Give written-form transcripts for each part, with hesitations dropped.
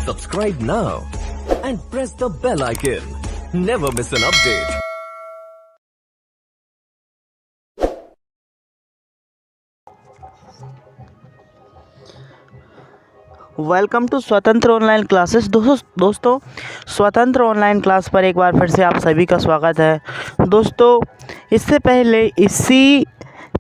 Subscribe now and press the bell icon. Never miss an update. Welcome to Swatantra online classes. दोस्तों Swatantra online class पर एक बार फिर से आप सभी का स्वागत है। दोस्तों इससे पहले इसी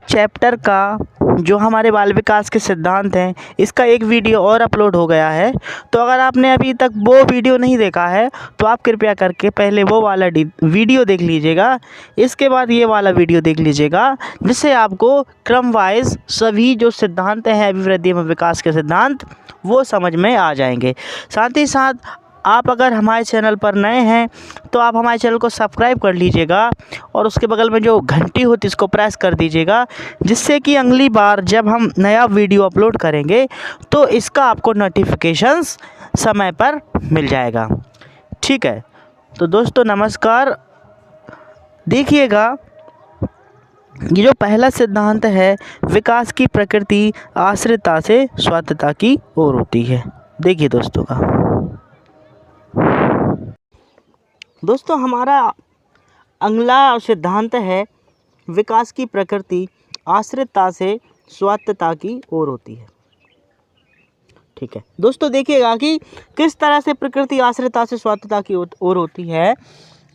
चैप्टर का जो हमारे बाल विकास के सिद्धांत हैं, इसका एक वीडियो और अपलोड हो गया है। तो अगर आपने अभी तक वो वीडियो नहीं देखा है तो आप कृपया करके पहले वो वाला वीडियो देख लीजिएगा, इसके बाद ये वाला वीडियो देख लीजिएगा, जिससे आपको क्रम वाइज सभी जो सिद्धांत हैं अभिवृद्धि एवं विकास के सिद्धांत वो समझ में आ जाएंगे। साथ ही साथ आप अगर हमारे चैनल पर नए हैं तो आप हमारे चैनल को सब्सक्राइब कर लीजिएगा और उसके बगल में जो घंटी होती है इसको प्रेस कर दीजिएगा, जिससे कि अगली बार जब हम नया वीडियो अपलोड करेंगे तो इसका आपको नोटिफिकेशंस समय पर मिल जाएगा। ठीक है, तो दोस्तों नमस्कार। देखिएगा, ये जो पहला सिद्धांत है, विकास की प्रकृति आश्रितता से स्वायत्तता की ओर होती है। देखिए दोस्तों हमारा अगला सिद्धांत है विकास की प्रकृति आश्रितता से स्वायत्तता की ओर होती है। ठीक है दोस्तों, देखिएगा कि किस तरह से प्रकृति आश्रितता से स्वायत्तता की ओर होती है।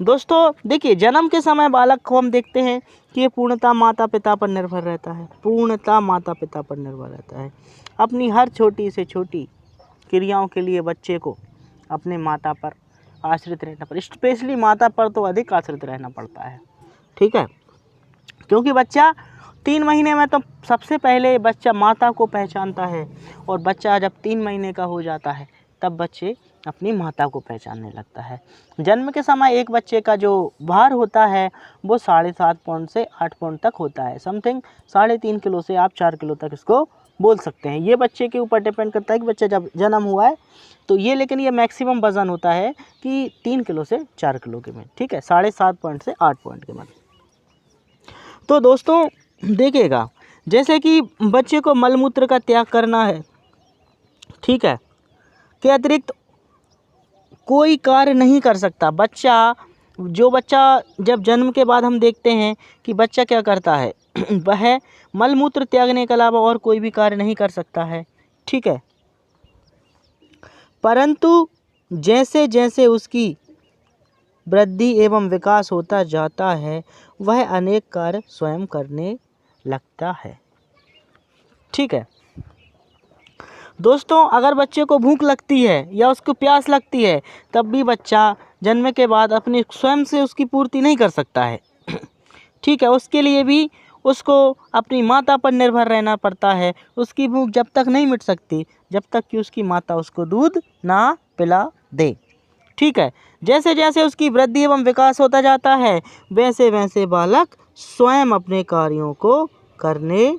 दोस्तों देखिए, जन्म के समय बालक को हम देखते हैं कि ये पूर्णतः माता पिता पर निर्भर रहता है, पूर्णतः माता पिता पर निर्भर रहता है। अपनी हर छोटी से छोटी क्रियाओं के लिए बच्चे को अपने माता पर आश्रित रहना पड़ता है, स्पेशली माता पर तो अधिक आश्रित रहना पड़ता है। ठीक है, क्योंकि बच्चा 3 महीने में तो सबसे पहले बच्चा माता को पहचानता है, और बच्चा जब 3 महीने का हो जाता है तब बच्चे अपनी माता को पहचानने लगता है। जन्म के समय एक बच्चे का जो भार होता है वो 7.5 पाउंड से 8 पाउंड तक होता है, समथिंग 3.5 किलो से आप 4 किलो तक इसको बोल सकते हैं। ये बच्चे के ऊपर डिपेंड करता है कि बच्चा जब जन्म हुआ है तो ये, लेकिन ये मैक्सिमम वज़न होता है कि 3 किलो से 4 किलो के में। ठीक है, 7.5 पॉइंट से 8 पॉइंट के में। तो दोस्तों देखिएगा, जैसे कि बच्चे को मलमूत्र का त्याग करना है, ठीक है, के अतिरिक्त कोई कार्य नहीं कर सकता बच्चा। बच्चा जब जन्म के बाद हम देखते हैं कि बच्चा क्या करता है वह मलमूत्र त्यागने के अलावा और कोई भी कार्य नहीं कर सकता है। ठीक है, परंतु जैसे जैसे उसकी वृद्धि एवं विकास होता जाता है वह अनेक कार्य स्वयं करने लगता है। ठीक है दोस्तों, अगर बच्चे को भूख लगती है या उसको प्यास लगती है तब भी बच्चा जन्म के बाद अपने स्वयं से उसकी पूर्ति नहीं कर सकता है। ठीक है, उसके लिए भी उसको अपनी माता पर निर्भर रहना पड़ता है। उसकी भूख जब तक नहीं मिट सकती जब तक कि उसकी माता उसको दूध ना पिला दे। ठीक है, जैसे जैसे उसकी वृद्धि एवं विकास होता जाता है वैसे वैसे बालक स्वयं अपने कार्यों को करने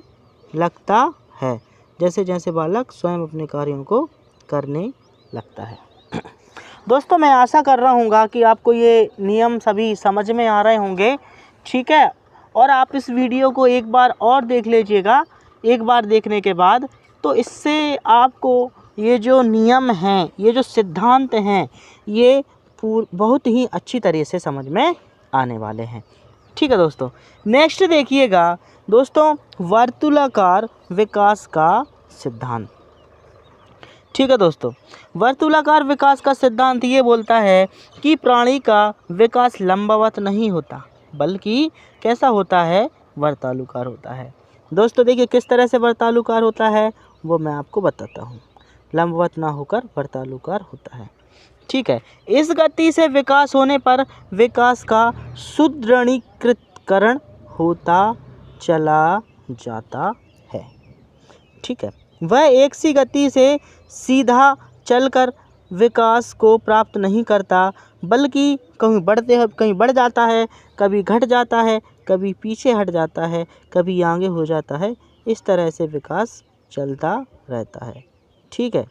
लगता है। जैसे जैसे बालक स्वयं अपने कार्यों को करने लगता है। दोस्तों मैं आशा कर रहा हूँ कि आपको ये नियम सभी समझ में आ रहे होंगे। ठीक है, और आप इस वीडियो को एक बार और देख लीजिएगा। एक बार देखने के बाद तो इससे आपको ये जो नियम हैं, ये जो सिद्धांत हैं, ये बहुत ही अच्छी तरह से समझ में आने वाले हैं। ठीक है दोस्तों, नेक्स्ट देखिएगा दोस्तों, वर्तुलाकार विकास का सिद्धांत। ठीक है दोस्तों, वर्तुलाकार विकास का सिद्धांत ये बोलता है कि प्राणी का विकास लंबवत नहीं होता बल्कि कैसा होता है, वर्तालुकार होता है। दोस्तों देखिए, किस तरह से वर्तालुकार होता है वो मैं आपको बताता हूँ। लंबवत ना होकर वर्तालुकार होता है। ठीक है, इस गति से विकास होने पर विकास का सुदृढ़ीकरण होता चला जाता है। ठीक है, वह एक सी गति से सीधा चलकर विकास को प्राप्त नहीं करता बल्कि कहीं बढ़ जाता है, कभी घट जाता है, कभी पीछे हट जाता है, कभी आगे हो जाता है। इस तरह से विकास चलता रहता है। ठीक है,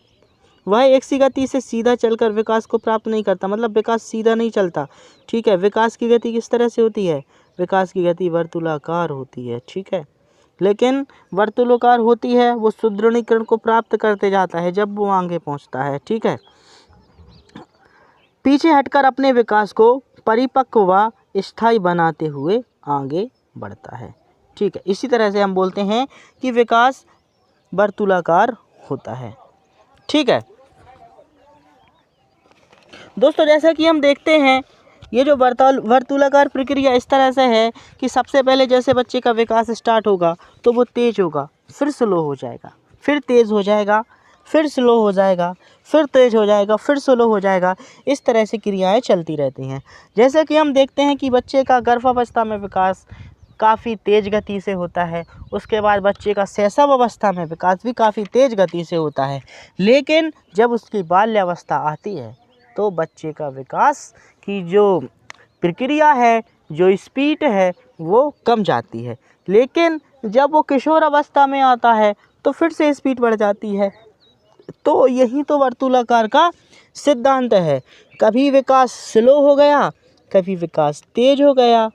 वह एक सी गति से सीधा चलकर विकास को प्राप्त नहीं करता, मतलब विकास सीधा नहीं चलता। ठीक है, विकास की गति किस तरह से होती है, विकास की गति वर्तुलाकार होती है। ठीक है, लेकिन वर्तुलाकार होती है वो सुदृढ़ीकरण को प्राप्त करते जाता है जब वो आगे पहुंचता है। ठीक है, पीछे हटकर अपने विकास को परिपक्व व स्थायी बनाते हुए आगे बढ़ता है। ठीक है, इसी तरह से हम बोलते हैं कि विकास वर्तुलाकार होता है। ठीक है दोस्तों, जैसा कि हम देखते हैं ये जो वर्तुलाकार प्रक्रिया इस तरह से है कि सबसे पहले जैसे बच्चे का विकास स्टार्ट होगा तो वो तेज होगा, फिर स्लो हो जाएगा, फिर तेज हो जाएगा, फिर स्लो हो जाएगा, फिर तेज हो जाएगा, फिर स्लो हो जाएगा। इस तरह से क्रियाएं चलती रहती हैं। जैसे कि हम देखते हैं कि बच्चे का गर्भावस्था में विकास काफ़ी तेज़ गति से होता है, उसके बाद बच्चे का शैशव अवस्था में विकास भी काफ़ी तेज़ गति से होता है, लेकिन जब उसकी बाल्यावस्था आती है तो बच्चे का विकास की जो प्रक्रिया है, जो स्पीड है, वो कम जाती है। लेकिन जब वो किशोर अवस्था में आता है तो फिर से स्पीड बढ़ जाती है। तो यही तो वर्तुलाकार का सिद्धांत है। कभी विकास स्लो हो गया, कभी विकास तेज हो गया।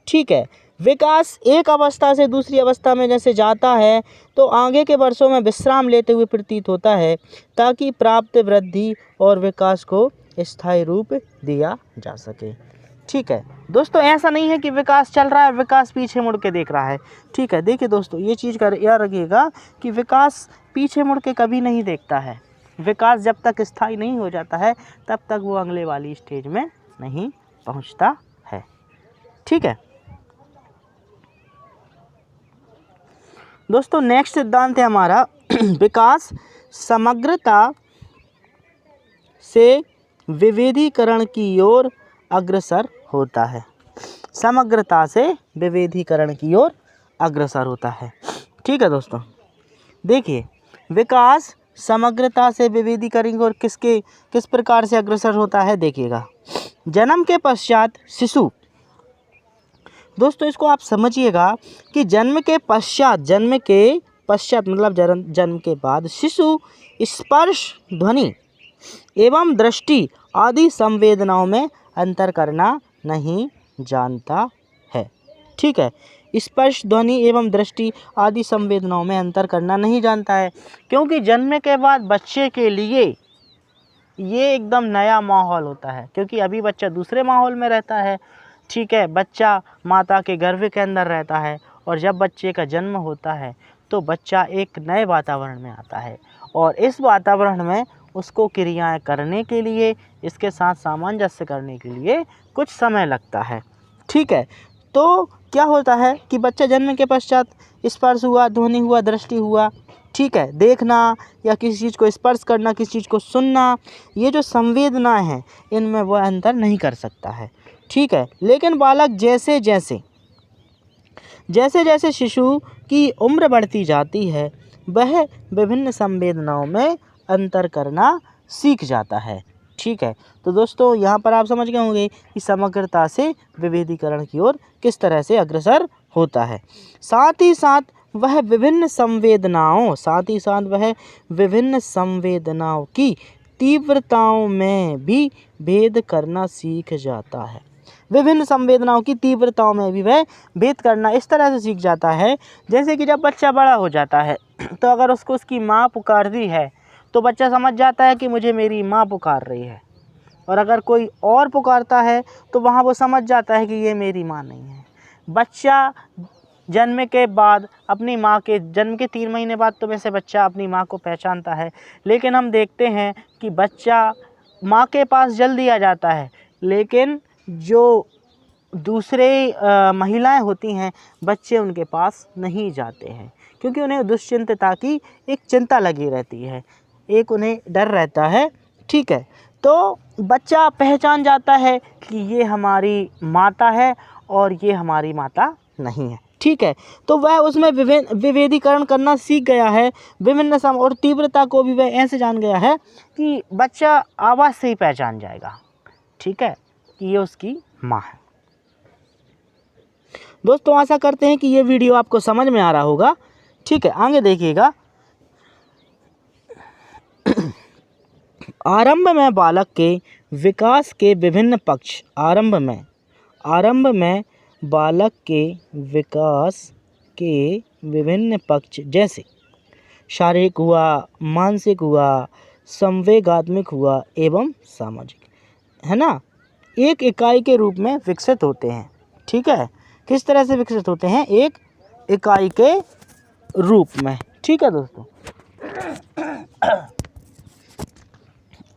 ठीक है, विकास एक अवस्था से दूसरी अवस्था में जैसे जाता है तो आगे के वर्षों में विश्राम लेते हुए प्रतीत होता है, ताकि प्राप्त वृद्धि और विकास को स्थायी रूप दिया जा सके। ठीक है दोस्तों, ऐसा नहीं है कि विकास चल रहा है, विकास पीछे मुड़ के देख रहा है। ठीक है, देखिए दोस्तों, ये चीज़ का याद रखिएगा कि विकास पीछे मुड़ के कभी नहीं देखता है। विकास जब तक स्थायी नहीं हो जाता है तब तक वो अगले वाली स्टेज में नहीं पहुंचता है। ठीक है दोस्तों, नेक्स्ट सिद्धांत है हमारा विकास समग्रता से विविधीकरण की ओर अग्रसर होता है। समग्रता से विविधीकरण की ओर अग्रसर होता है। ठीक है दोस्तों, देखिए विकास समग्रता से विविधीकरण की ओर किस प्रकार से अग्रसर होता है, देखिएगा। जन्म के पश्चात शिशु, दोस्तों इसको आप समझिएगा कि जन्म के पश्चात मतलब जन्म के बाद शिशु स्पर्श, ध्वनि एवं दृष्टि आदि संवेदनाओं में अंतर करना नहीं जानता है। ठीक है, स्पर्श, ध्वनि एवं दृष्टि आदि संवेदनाओं में अंतर करना नहीं जानता है, क्योंकि जन्म के बाद बच्चे के लिए ये एकदम नया माहौल होता है, क्योंकि अभी बच्चा दूसरे माहौल में रहता है। ठीक है, बच्चा माता के गर्भ के अंदर रहता है, और जब बच्चे का जन्म होता है तो बच्चा एक नए वातावरण में आता है, और इस वातावरण में उसको क्रियाएं करने के लिए, इसके साथ सामंजस्य करने के लिए कुछ समय लगता है। ठीक है, तो क्या होता है कि बच्चा जन्म के पश्चात स्पर्श हुआ, ध्वनि हुआ, दृष्टि हुआ, ठीक है, देखना या किसी चीज़ को स्पर्श करना, किसी चीज़ को सुनना, ये जो संवेदनाएं हैं इनमें वह अंतर नहीं कर सकता है। ठीक है, लेकिन बालक जैसे जैसे शिशु की उम्र बढ़ती जाती है वह विभिन्न संवेदनाओं में अंतर करना सीख जाता है। ठीक है, तो दोस्तों यहाँ पर आप समझ गए होंगे कि समग्रता से विविधीकरण की ओर किस तरह से अग्रसर होता है। साथ ही साथ वह विभिन्न संवेदनाओं की तीव्रताओं में भी भेद करना सीख जाता है। विभिन्न संवेदनाओं की तीव्रताओं में भी वह भेद करना इस तरह से सीख जाता है, जैसे कि जब बच्चा बड़ा हो जाता है तो अगर उसको उसकी माँ पुकार दी है तो बच्चा समझ जाता है कि मुझे मेरी माँ पुकार रही है, और अगर कोई और पुकारता है तो वहाँ वो समझ जाता है कि ये मेरी माँ नहीं है। बच्चा जन्म के बाद अपनी माँ के जन्म के 3 महीने बाद तो वैसे बच्चा अपनी माँ को पहचानता है, लेकिन हम देखते हैं कि बच्चा माँ के पास जल्दी आ जाता है, लेकिन जो दूसरे महिलाएं होती हैं बच्चे उनके पास नहीं जाते हैं, क्योंकि उन्हें दुश्चिंतता की एक चिंता लगी रहती है, एक उन्हें डर रहता है। ठीक है, तो बच्चा पहचान जाता है कि ये हमारी माता है और ये हमारी माता नहीं है। ठीक है, तो वह उसमें विभेदीकरण करना सीख गया है, विभिन्न सम और तीव्रता को भी वह ऐसे जान गया है कि बच्चा आवाज़ से ही पहचान जाएगा। ठीक है, कि ये उसकी माँ है। दोस्तों आशा करते हैं कि ये वीडियो आपको समझ में आ रहा होगा। ठीक है, आगे देखिएगा। आरंभ में बालक के विकास के विभिन्न पक्ष, आरंभ में बालक के विकास के विभिन्न पक्ष जैसे शारीरिक हुआ, मानसिक हुआ, संवेगात्मक हुआ एवं सामाजिक, है ना, एक इकाई के रूप में विकसित होते हैं। ठीक है, किस तरह से विकसित होते हैं? एक इकाई के रूप में। ठीक है दोस्तों,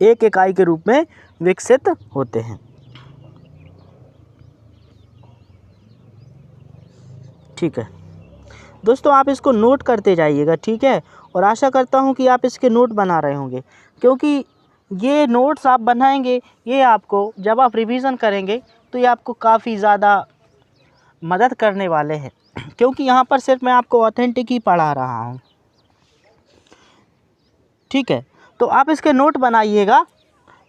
एक इकाई के रूप में विकसित होते हैं। ठीक है दोस्तों, आप इसको नोट करते जाइएगा। ठीक है, और आशा करता हूँ कि आप इसके नोट बना रहे होंगे, क्योंकि ये नोट्स आप बनाएंगे, ये आपको जब आप रिवीजन करेंगे तो ये आपको काफ़ी ज़्यादा मदद करने वाले हैं, क्योंकि यहाँ पर सिर्फ मैं आपको ऑथेंटिक ही पढ़ा रहा हूँ। ठीक है, तो आप इसके नोट बनाइएगा,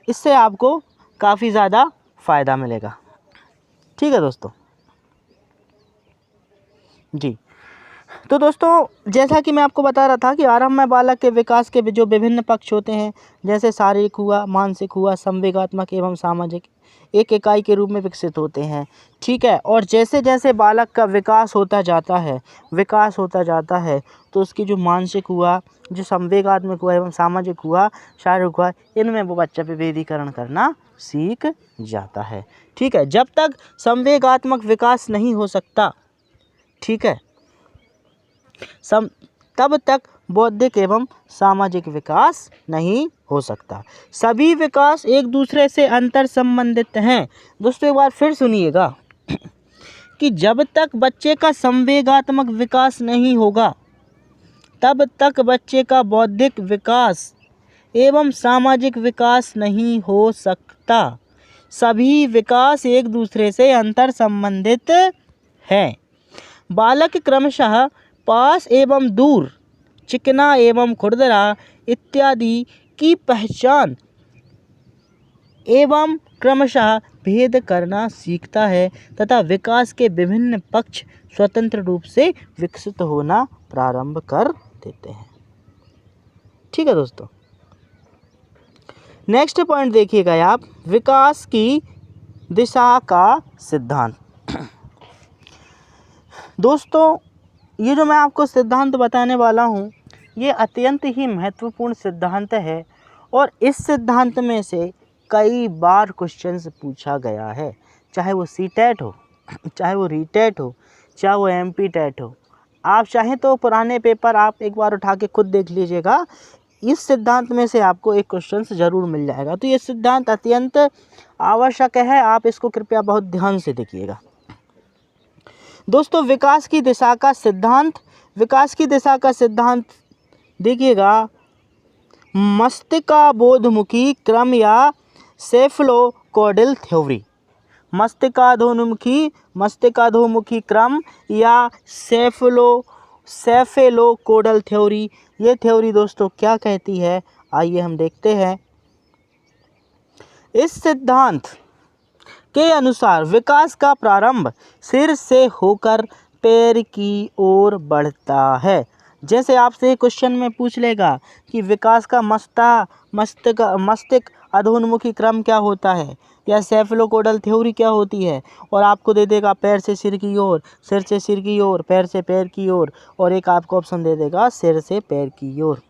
इससे आपको काफ़ी ज़्यादा फ़ायदा मिलेगा। ठीक है दोस्तों जी, तो दोस्तों जैसा कि मैं आपको बता रहा था कि आरंभ में बालक के विकास के जो विभिन्न पक्ष होते हैं, जैसे शारीरिक हुआ, मानसिक हुआ, संवेगात्मक एवं सामाजिक, एक इकाई के रूप में विकसित होते हैं। ठीक है, और जैसे जैसे बालक का विकास होता जाता है तो उसकी जो मानसिक हुआ, जो संवेगात्मक हुआ एवं सामाजिक हुआ, शारीरिक हुआ, इनमें वो बच्चा विभेदीकरण करना सीख जाता है। ठीक है, जब तक संवेगात्मक विकास नहीं हो सकता, ठीक है, तब तक बौद्धिक एवं सामाजिक विकास नहीं हो सकता। सभी विकास एक दूसरे से अंतर संबंधित हैं। दोस्तों एक बार फिर सुनिएगा कि जब तक बच्चे का संवेगात्मक विकास नहीं होगा, तब तक बच्चे का बौद्धिक विकास एवं सामाजिक विकास नहीं हो सकता। सभी विकास एक दूसरे से अंतर संबंधित हैं। बालक क्रमशः पास एवं दूर, चिकना एवं खुरदरा इत्यादि की पहचान एवं क्रमशः भेद करना सीखता है तथा विकास के विभिन्न पक्ष स्वतंत्र रूप से विकसित होना प्रारंभ कर देते हैं। ठीक है दोस्तों, नेक्स्ट पॉइंट देखिएगा आप, विकास की दिशा का सिद्धांत। दोस्तों ये जो मैं आपको सिद्धांत बताने वाला हूँ, ये अत्यंत ही महत्वपूर्ण सिद्धांत है और इस सिद्धांत में से कई बार क्वेश्चंस पूछा गया है, चाहे वो सीटेट हो, चाहे वो रीटेट हो, चाहे वो एमपी टेट हो। आप चाहें तो पुराने पेपर आप एक बार उठा के खुद देख लीजिएगा, इस सिद्धांत में से आपको एक क्वेश्चन ज़रूर मिल जाएगा। तो ये सिद्धांत अत्यंत आवश्यक है, आप इसको कृपया बहुत ध्यान से देखिएगा। दोस्तों विकास की दिशा का सिद्धांत, विकास की दिशा का सिद्धांत देखिएगा, मस्तिष्काबोधमुखी क्रम या सेफलोकॉर्डियल थ्योरी, मस्तिष्काधोमुखी क्रम या सेफलोकॉर्डियल थ्योरी। ये थ्योरी दोस्तों क्या कहती है, आइए हम देखते हैं। इस सिद्धांत के अनुसार विकास का प्रारंभ सिर से होकर पैर की ओर बढ़ता है। जैसे आपसे क्वेश्चन में पूछ लेगा कि विकास का मस्तिष्क अधोन्मुखी क्रम क्या होता है या सेफलोकॉर्डियल थ्योरी क्या होती है, और आपको दे देगा पैर से सिर की ओर, सिर से सिर की ओर, पैर से पैर की ओर, और एक आपको ऑप्शन दे देगा सिर से पैर की ओर।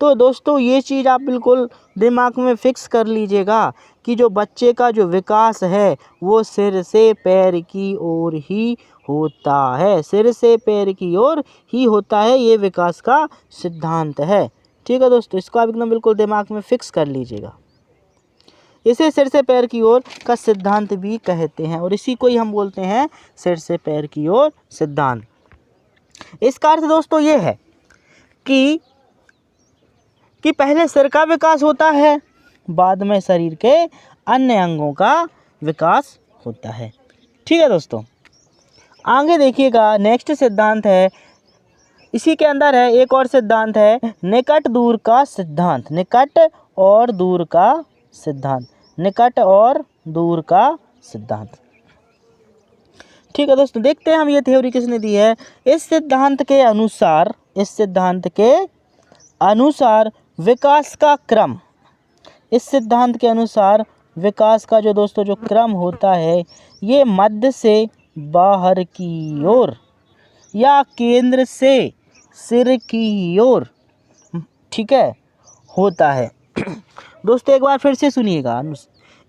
तो दोस्तों ये चीज़ आप बिल्कुल दिमाग में फिक्स कर लीजिएगा कि जो बच्चे का जो विकास है वो सिर से पैर की ओर ही होता है, सिर से पैर की ओर ही होता है, ये विकास का सिद्धांत है। ठीक है दोस्तों, इसको आप एकदम बिल्कुल दिमाग में फिक्स कर लीजिएगा। इसे सिर से पैर की ओर का सिद्धांत भी कहते हैं और इसी को ही हम बोलते हैं सिर से पैर की ओर सिद्धांत। इसका अर्थ दोस्तों ये है कि पहले सिर का विकास होता है, बाद में शरीर के अन्य अंगों का विकास होता है। ठीक है दोस्तों, आगे देखिएगा, नेक्स्ट सिद्धांत है, इसी के अंदर है एक और सिद्धांत है, निकट दूर का सिद्धांत, निकट और दूर का सिद्धांत, निकट और दूर का सिद्धांत। ठीक है दोस्तों, देखते हैं हम ये थ्योरी किसने दी है। इस सिद्धांत के अनुसार विकास का क्रम, इस सिद्धांत के अनुसार विकास का जो दोस्तों जो क्रम होता है, ये मध्य से बाहर की ओर या केंद्र से सिर की ओर, ठीक है, होता है। दोस्तों एक बार फिर से सुनिएगा,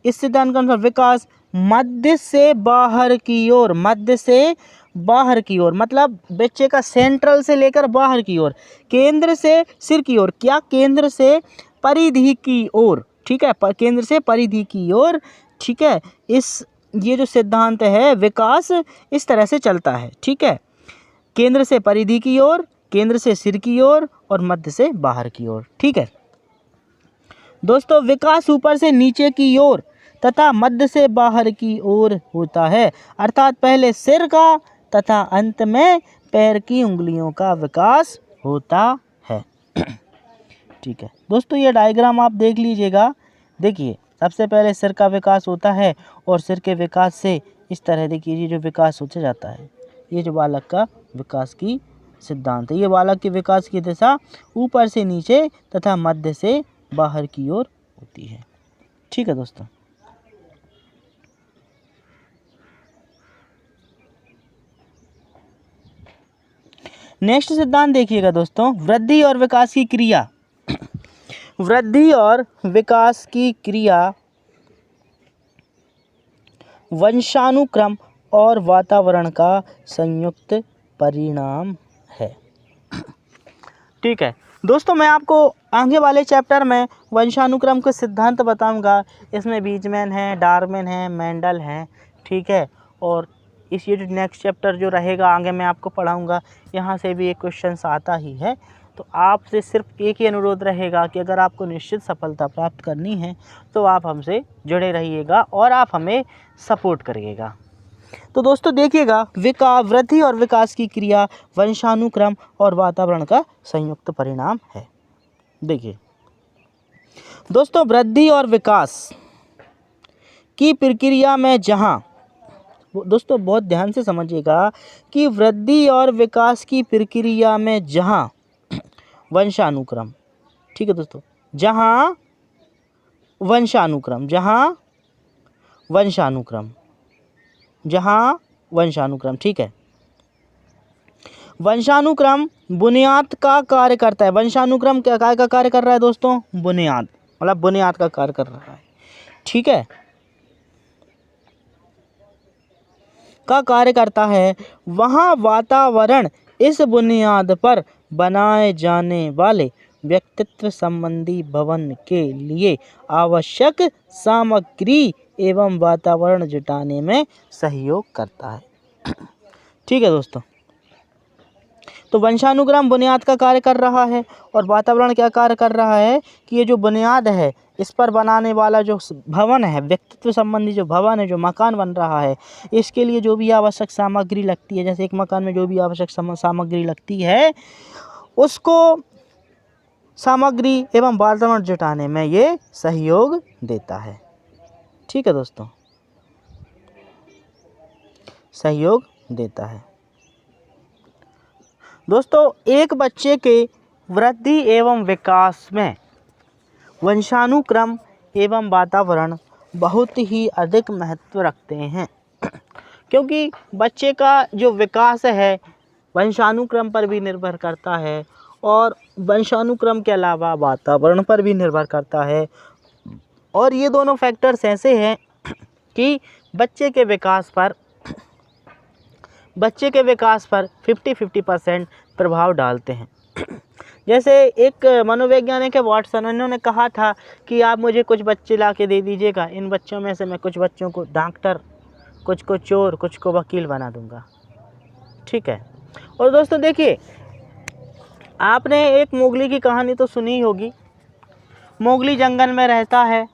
इस सिद्धांत के अनुसार विकास मध्य से बाहर की ओर, मध्य से बाहर की ओर मतलब बच्चे का सेंट्रल से लेकर बाहर की ओर, केंद्र से सिर की ओर, क्या केंद्र से परिधि की ओर, ठीक है, केंद्र से परिधि की ओर, ठीक है। ये जो सिद्धांत है विकास इस तरह से चलता है, ठीक है, केंद्र से परिधि की ओर, केंद्र से सिर की ओर और मध्य से बाहर की ओर, ठीक है दोस्तों। विकास ऊपर से नीचे की ओर तथा मध्य से बाहर की ओर होता है, अर्थात पहले सिर का तथा अंत में पैर की उंगलियों का विकास होता है। ठीक है दोस्तों, ये डायग्राम आप देख लीजिएगा। देखिए सबसे पहले सिर का विकास होता है और सिर के विकास से इस तरह देखिए ये जो विकास होते जाता है, ये जो बालक का विकास की सिद्धांत है। ये बालक के विकास की दिशा ऊपर से नीचे तथा मध्य से बाहर की ओर होती है, ठीक है दोस्तों। नेक्स्ट सिद्धांत देखिएगा दोस्तों, वृद्धि और विकास की क्रिया। वृद्धि और विकास की क्रिया वंशानुक्रम और वातावरण का संयुक्त परिणाम है, ठीक है दोस्तों। मैं आपको आगे वाले चैप्टर में वंशानुक्रम के सिद्धांत बताऊंगा। इसमें बीजमैन है, डार्विन है, मेंडल है, ठीक है। और इस ये जो नेक्स्ट चैप्टर जो रहेगा आगे मैं आपको पढ़ाऊंगा, यहाँ से भी एक क्वेश्चन आता ही है। तो आपसे सिर्फ एक ही अनुरोध रहेगा कि अगर आपको निश्चित सफलता प्राप्त करनी है तो आप हमसे जुड़े रहिएगा और आप हमें सपोर्ट करिएगा। तो दोस्तों देखिएगा, वृद्धि और विकास की क्रिया वंशानुक्रम और वातावरण का संयुक्त परिणाम है। देखिए दोस्तों, वृद्धि और विकास की प्रक्रिया में जहाँ, दोस्तों बहुत ध्यान से समझिएगा कि वृद्धि और विकास की प्रक्रिया में जहाँ वंशानुक्रम, ठीक है दोस्तों, जहाँ वंशानुक्रम, जहाँ वंशानुक्रम, जहाँ वंशानुक्रम, ठीक है। वंशानुक्रम बुनियाद का कार्य करता है। वंशानुक्रम क्या काय का कार्य कर रहा है दोस्तों? बुनियाद, मतलब बुनियाद का कार्य कर रहा है, ठीक है, का कार्य करता है। वहाँ वातावरण इस बुनियाद पर बनाए जाने वाले व्यक्तित्व संबंधी भवन के लिए आवश्यक सामग्री एवं वातावरण जुटाने में सहयोग करता है, ठीक है दोस्तों। तो वंशानुक्रम बुनियाद का कार्य कर रहा है और वातावरण क्या कार्य कर रहा है कि ये जो बुनियाद है इस पर बनाने वाला जो भवन है, व्यक्तित्व संबंधी जो भवन है, जो मकान बन रहा है, इसके लिए जो भी आवश्यक सामग्री लगती है, जैसे एक मकान में जो भी आवश्यक सामग्री लगती है उसको सामग्री एवं वातावरण जुटाने में ये सहयोग देता है, ठीक है दोस्तों, सहयोग देता है। दोस्तों एक बच्चे के वृद्धि एवं विकास में वंशानुक्रम एवं वातावरण बहुत ही अधिक महत्व रखते हैं, क्योंकि बच्चे का जो विकास है वंशानुक्रम पर भी निर्भर करता है और वंशानुक्रम के अलावा वातावरण पर भी निर्भर करता है। और ये दोनों फैक्टर्स ऐसे हैं कि बच्चे के विकास पर 50-50% प्रभाव डालते हैं। जैसे एक मनोवैज्ञानिक है वाटसन, उन्होंने कहा था कि आप मुझे कुछ बच्चे ला के दे दीजिएगा, इन बच्चों में से मैं कुछ बच्चों को डॉक्टर, कुछ को चोर, कुछ को वकील बना दूंगा, ठीक है। और दोस्तों देखिए, आपने एक मोगली की कहानी तो सुनी होगी। मोगली जंगल में रहता है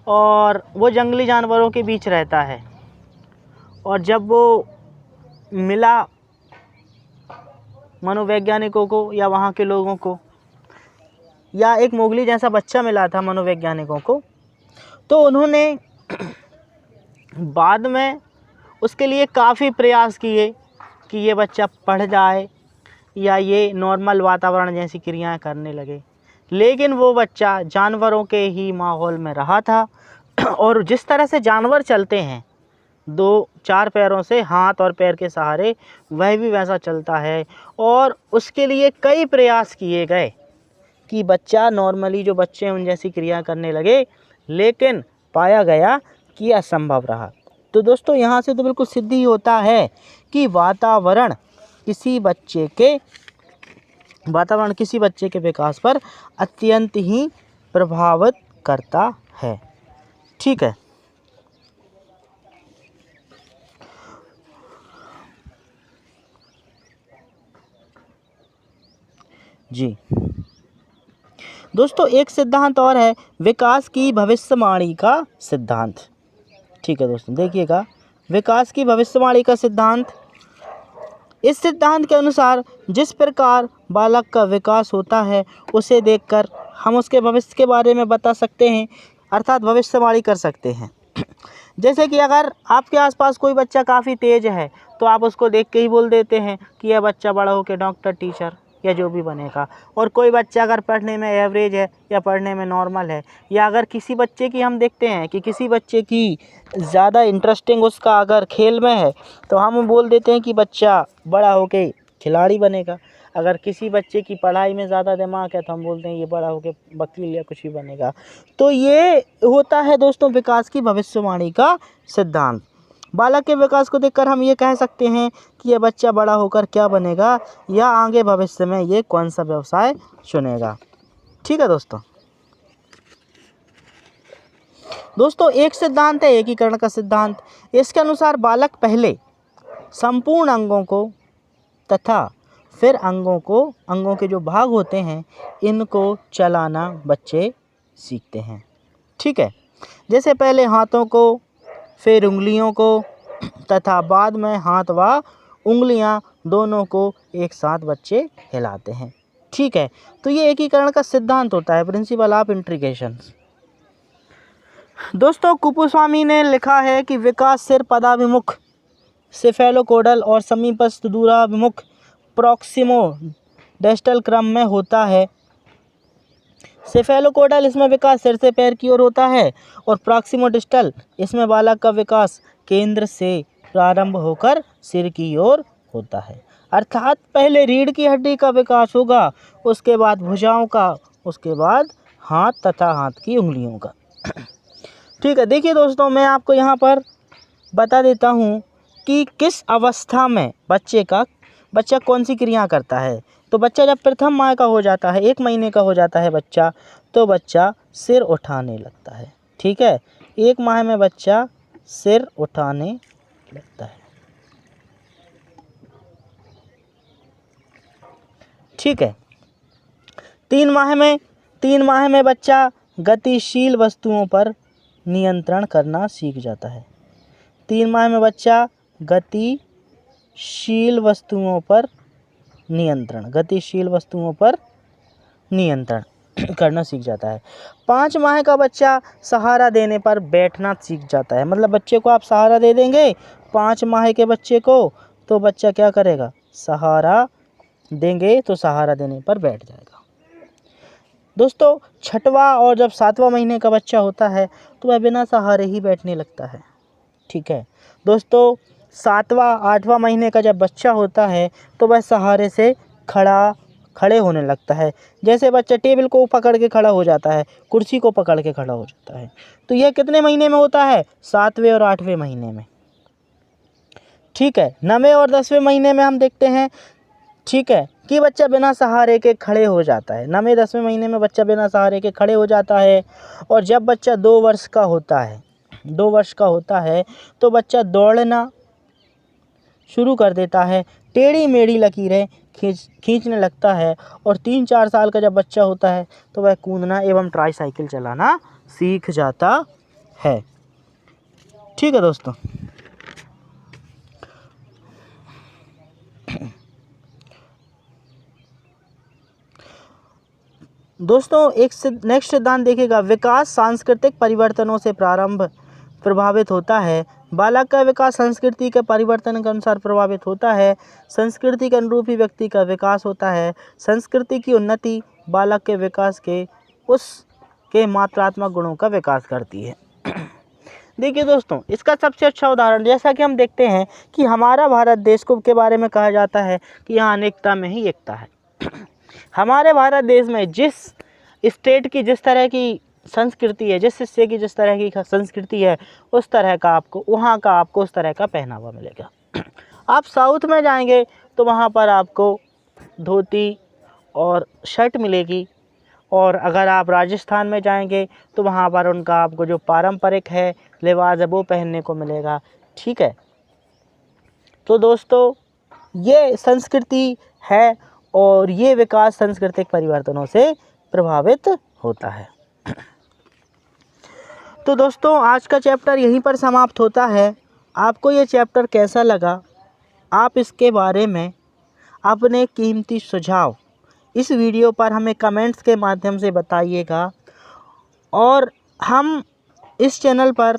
और वो जंगली जानवरों के बीच रहता है, और जब वो मिला मनोवैज्ञानिकों को या वहाँ के लोगों को, या एक मोगली जैसा बच्चा मिला था मनोवैज्ञानिकों को, तो उन्होंने बाद में उसके लिए काफ़ी प्रयास किए कि ये बच्चा पढ़ जाए या ये नॉर्मल वातावरण जैसी क्रियाएं करने लगे, लेकिन वो बच्चा जानवरों के ही माहौल में रहा था और जिस तरह से जानवर चलते हैं 2-4 पैरों से, हाथ और पैर के सहारे, वह भी वैसा चलता है। और उसके लिए कई प्रयास किए गए कि बच्चा नॉर्मली जो बच्चे हैं उन जैसी क्रिया करने लगे, लेकिन पाया गया कि असंभव रहा। तो दोस्तों यहाँ से तो बिल्कुल सिद्ध ही होता है कि वातावरण किसी बच्चे के विकास पर अत्यंत ही प्रभावित करता है। ठीक है। जी दोस्तों, एक सिद्धांत और है विकास की भविष्यवाणी का सिद्धांत। ठीक है दोस्तों, देखिएगा, विकास की भविष्यवाणी का सिद्धांत। इस सिद्धांत के अनुसार जिस प्रकार बालक का विकास होता है उसे देखकर हम उसके भविष्य के बारे में बता सकते हैं, अर्थात भविष्यवाणी कर सकते हैं। जैसे कि अगर आपके आसपास कोई बच्चा काफ़ी तेज़ है तो आप उसको देख के ही बोल देते हैं कि यह बच्चा बड़ा होकर डॉक्टर, टीचर या जो भी बनेगा। और कोई बच्चा अगर पढ़ने में एवरेज है या पढ़ने में नॉर्मल है, या अगर किसी बच्चे की हम देखते हैं कि किसी बच्चे की ज़्यादा इंटरेस्टिंग उसका अगर खेल में है तो हम बोल देते हैं कि बच्चा बड़ा होके खिलाड़ी बनेगा। अगर किसी बच्चे की पढ़ाई में ज़्यादा दिमाग है तो हम बोलते हैं ये बड़ा होके वकील या कुछ भी बनेगा। तो ये होता है दोस्तों विकास की भविष्यवाणी का सिद्धांत। बालक के विकास को देखकर हम ये कह सकते हैं कि यह बच्चा बड़ा होकर क्या बनेगा या आगे भविष्य में ये कौन सा व्यवसाय चुनेगा। ठीक है दोस्तों एक सिद्धांत है एकीकरण का सिद्धांत। इसके अनुसार बालक पहले संपूर्ण अंगों को तथा फिर अंगों के जो भाग होते हैं इनको चलाना बच्चे सीखते हैं। ठीक है। जैसे पहले हाथों को, फिर उंगलियों को तथा बाद में हाथ व उंगलियां दोनों को एक साथ बच्चे हिलाते हैं। ठीक है। तो ये एकीकरण का सिद्धांत होता है, प्रिंसिपल ऑफ इंटीग्रेशन। दोस्तों कुपुस्वामी ने लिखा है कि विकास सिर पदाभिमुख सेफेलोकोडल और समीपस्थ दूराभिमुख प्रॉक्सिमोडिस्टल क्रम में होता है। सेफेलोकोडल इसमें विकास सिर से पैर की ओर होता है और प्रॉक्सिमोडिस्टल इसमें बालक का विकास केंद्र से प्रारंभ होकर सिर की ओर होता है। अर्थात पहले रीढ़ की हड्डी का विकास होगा, उसके बाद भुजाओं का, उसके बाद हाथ तथा हाथ की उंगलियों का। ठीक है। देखिए दोस्तों, मैं आपको यहाँ पर बता देता हूँ कि किस अवस्था में बच्चा कौन सी क्रिया करता है। तो बच्चा जब प्रथम माह का हो जाता है, 1 महीने का हो जाता है बच्चा, तो बच्चा सिर उठाने लगता है। ठीक है। 1 माह में बच्चा सिर उठाने लगता है। ठीक है। 3 माह में बच्चा गतिशील वस्तुओं पर नियंत्रण करना सीख जाता है। 3 माह में बच्चा गतिशील वस्तुओं पर नियंत्रण करना सीख जाता है। 5 माह का बच्चा सहारा देने पर बैठना सीख जाता है। मतलब बच्चे को आप सहारा दे देंगे 5 माह के बच्चे को, तो बच्चा क्या करेगा, सहारा देंगे तो सहारा देने पर बैठ जाएगा। दोस्तों 6वां और जब 7वां महीने का बच्चा होता है तो वह बिना सहारे ही बैठने लगता है। ठीक है। दोस्तों 7वां 8वां महीने का जब बच्चा होता है तो वह सहारे से खड़े होने लगता है। जैसे बच्चा टेबल को पकड़ के खड़ा हो जाता है, कुर्सी को पकड़ के खड़ा हो जाता है। तो यह कितने महीने में होता है, 7वें और 8वें महीने में। ठीक है। 9वें और 10वें महीने में हम देखते हैं, ठीक है, कि बच्चा बिना सहारे के खड़े हो जाता है। 9वें 10वें महीने में बच्चा बिना सहारे के खड़े हो जाता है। और जब बच्चा 2 वर्ष का होता है तो बच्चा दौड़ना शुरू कर देता है, टेढ़ी मेढ़ी लकीरें खींचने लगता है। और 3-4 साल का जब बच्चा होता है तो वह कूदना एवं ट्राईसाइकिल चलाना सीख जाता है। ठीक है दोस्तों। एक नेक्स्ट सिद्धांत देखिएगा, विकास सांस्कृतिक परिवर्तनों से प्रभावित होता है। बालक का विकास संस्कृति के परिवर्तन के अनुसार प्रभावित होता है। संस्कृति के अनुरूप ही व्यक्ति का विकास होता है। संस्कृति की उन्नति बालक के विकास के उसके मात्रात्मक गुणों का विकास करती है। देखिए दोस्तों, इसका सबसे अच्छा उदाहरण जैसा कि हम देखते हैं कि हमारा भारत देश को के बारे में कहा जाता है कि यहाँ अनेकता में ही एकता है। हमारे भारत देश में जिस स्टेट की जिस तरह की संस्कृति है, जिस हिस्से की जिस तरह की संस्कृति है उस तरह का आपको वहाँ का आपको उस तरह का पहनावा मिलेगा। आप साउथ में जाएंगे तो वहाँ पर आपको धोती और शर्ट मिलेगी, और अगर आप राजस्थान में जाएंगे तो वहाँ पर उनका आपको जो पारंपरिक है लिबास है वो पहनने को मिलेगा। ठीक है, तो दोस्तों ये संस्कृति है और ये विकास सांस्कृतिक परिवर्तनों से प्रभावित होता है। तो दोस्तों आज का चैप्टर यहीं पर समाप्त होता है। आपको ये चैप्टर कैसा लगा, आप इसके बारे में अपने कीमती सुझाव इस वीडियो पर हमें कमेंट्स के माध्यम से बताइएगा, और हम इस चैनल पर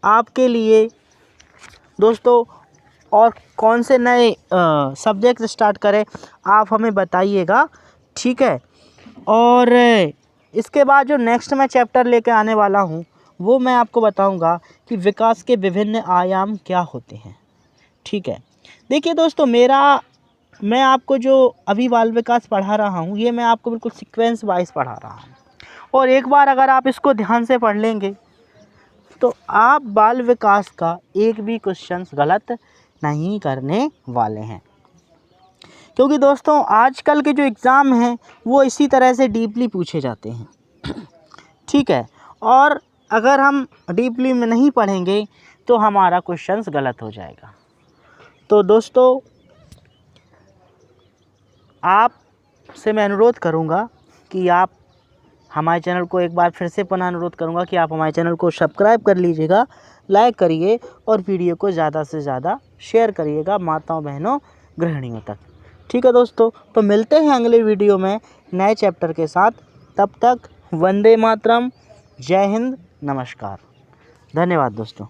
आपके लिए दोस्तों और कौन से नए सब्जेक्ट स्टार्ट करें आप हमें बताइएगा। ठीक है, और इसके बाद जो नेक्स्ट मैं चैप्टर लेकर आने वाला हूँ वो मैं आपको बताऊंगा कि विकास के विभिन्न आयाम क्या होते हैं। ठीक है, देखिए दोस्तों मैं आपको जो अभी बाल विकास पढ़ा रहा हूँ ये मैं आपको बिल्कुल सीक्वेंस वाइज पढ़ा रहा हूँ, और एक बार अगर आप इसको ध्यान से पढ़ लेंगे तो आप बाल विकास का एक भी क्वेश्चन गलत नहीं करने वाले हैं, क्योंकि दोस्तों आजकल के जो एग्ज़ाम हैं वो इसी तरह से डीपली पूछे जाते हैं। ठीक है, और अगर हम डीपली में नहीं पढ़ेंगे तो हमारा क्वेश्चन गलत हो जाएगा। तो दोस्तों आपसे मैं अनुरोध करूंगा कि आप हमारे चैनल को एक बार फिर से पुनः अनुरोध करूंगा कि आप हमारे चैनल को सब्सक्राइब कर लीजिएगा, लाइक करिए और वीडियो को ज़्यादा से ज़्यादा शेयर करिएगा माताओं बहनों गृहिणियों तक। ठीक है दोस्तों, तो मिलते हैं अगले वीडियो में नए चैप्टर के साथ। तब तक वंदे मातरम, जय हिंद, नमस्कार, धन्यवाद दोस्तों।